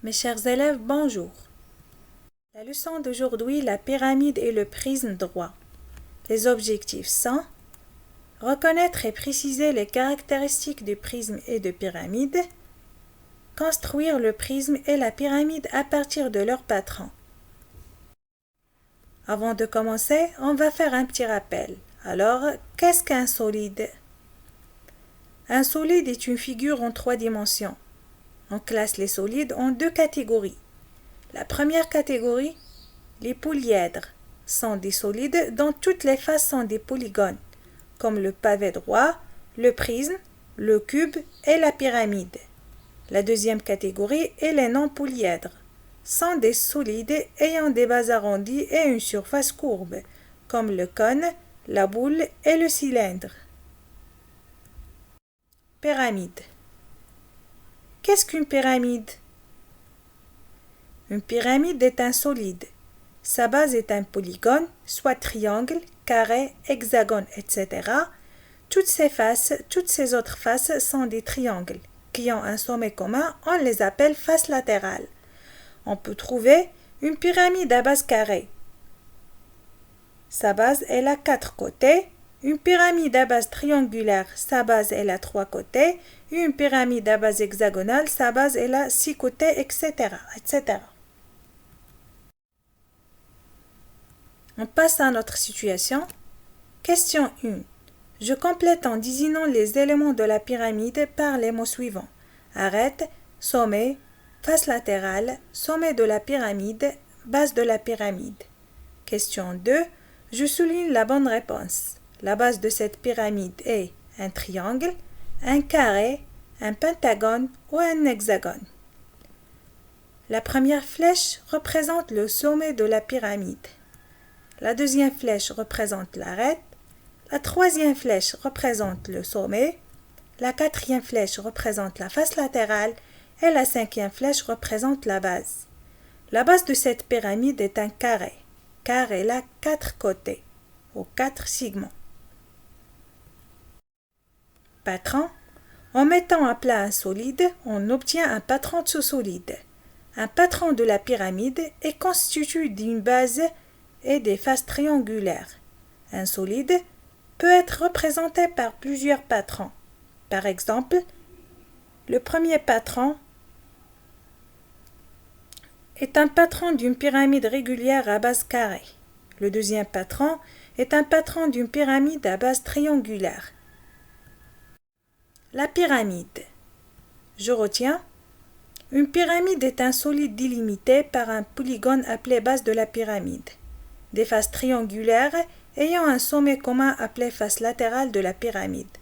Mes chers élèves, bonjour. La leçon d'aujourd'hui, la pyramide et le prisme droit. Les objectifs sont reconnaître et préciser les caractéristiques du prisme et de pyramide, construire le prisme et la pyramide à partir de leur patron. Avant de commencer, on va faire un petit rappel. Alors, qu'est-ce qu'un solide? Un solide est une figure en 3 dimensions. On classe les solides en 2 catégories. La première catégorie, les polyèdres, sont des solides dont toutes les faces sont des polygones, comme le pavé droit, le prisme, le cube et la pyramide. La deuxième catégorie est les non-polyèdres, sont des solides ayant des bases arrondies et une surface courbe, comme le cône, la boule et le cylindre. Pyramide. Qu'est-ce qu'une pyramide? Une pyramide est un solide. Sa base est un polygone, soit triangle, carré, hexagone, etc. Toutes ces autres faces sont des triangles qui ont un sommet commun, on les appelle faces latérales. On peut trouver une pyramide à base carrée. Sa base elle a 4 côtés. Une pyramide à base triangulaire, sa base elle a 3 côtés. Une pyramide à base hexagonale, sa base elle a 6 côtés, etc., etc. On passe à notre situation. Question 1. Je complète en désignant les éléments de la pyramide par les mots suivants. Arête, sommet, face latérale, sommet de la pyramide, base de la pyramide. Question 2. Je souligne la bonne réponse. La base de cette pyramide est un triangle, un carré, un pentagone ou un hexagone. La première flèche représente le sommet de la pyramide. La deuxième flèche représente l'arête. La troisième flèche représente le sommet. La quatrième flèche représente la face latérale. Et la cinquième flèche représente la base. La base de cette pyramide est un carré, car elle a 4 côtés, ou 4 segments. Patron. En mettant à plat un solide, on obtient un patron de ce solide. Un patron de la pyramide est constitué d'une base et des faces triangulaires. Un solide peut être représenté par plusieurs patrons. Par exemple, le premier patron est un patron d'une pyramide régulière à base carrée. Le deuxième patron est un patron d'une pyramide à base triangulaire. La pyramide. Je retiens. Une pyramide est un solide délimité par un polygone appelé base de la pyramide. Des faces triangulaires ayant un sommet commun appelé face latérale de la pyramide.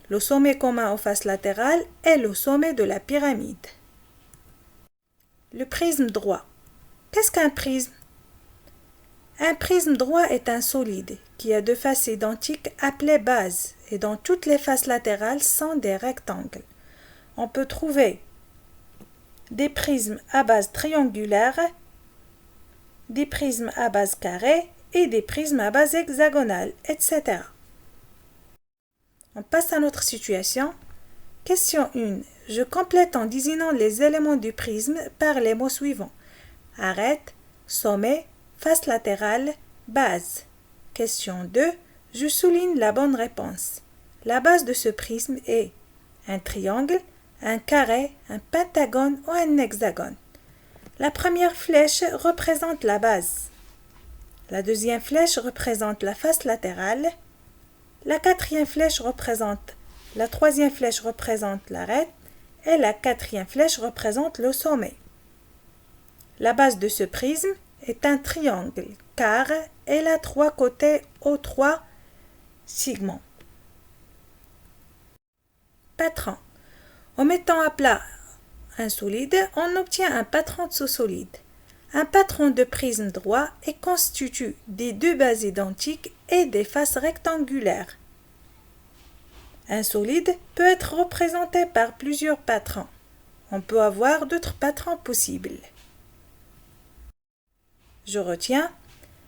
Le sommet commun aux faces latérales est le sommet de la pyramide. Le prisme droit. Qu'est-ce qu'un prisme? Un prisme droit est un solide qui a 2 faces identiques appelées bases et dont toutes les faces latérales sont des rectangles. On peut trouver des prismes à base triangulaire, des prismes à base carrée et des prismes à base hexagonale, etc. On passe à notre situation. Question 1. Je complète en désignant les éléments du prisme par les mots suivants. Arête, sommet, face latérale, base. Question 2. Je souligne la bonne réponse. La base de ce prisme est un triangle, un carré, un pentagone ou un hexagone. La première flèche représente la base. La deuxième flèche représente la face latérale. La quatrième flèche représente la troisième flèche représente l'arête et la quatrième flèche représente le sommet. La base de ce prisme est un triangle car elle a 3 côtés aux 3 segments. Patron. En mettant à plat un solide, on obtient un patron de ce solide. Un patron de prisme droit est constitué des 2 bases identiques et des faces rectangulaires. Un solide peut être représenté par plusieurs patrons. On peut avoir d'autres patrons possibles. Je retiens.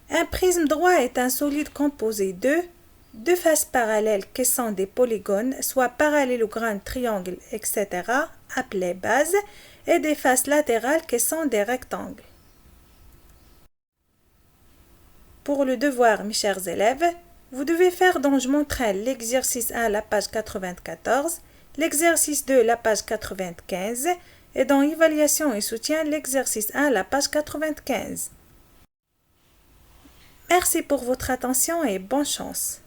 Un prisme droit est un solide composé de 2 faces parallèles qui sont des polygones, soit parallélogrammes, triangles, etc., appelés bases, et des faces latérales qui sont des rectangles. Pour le devoir, mes chers élèves, vous devez faire dont je montrerai l'exercice 1, la page 94, l'exercice 2, la page 95, et dans évaluation et soutien, l'exercice 1, la page 95. Merci pour votre attention et bonne chance.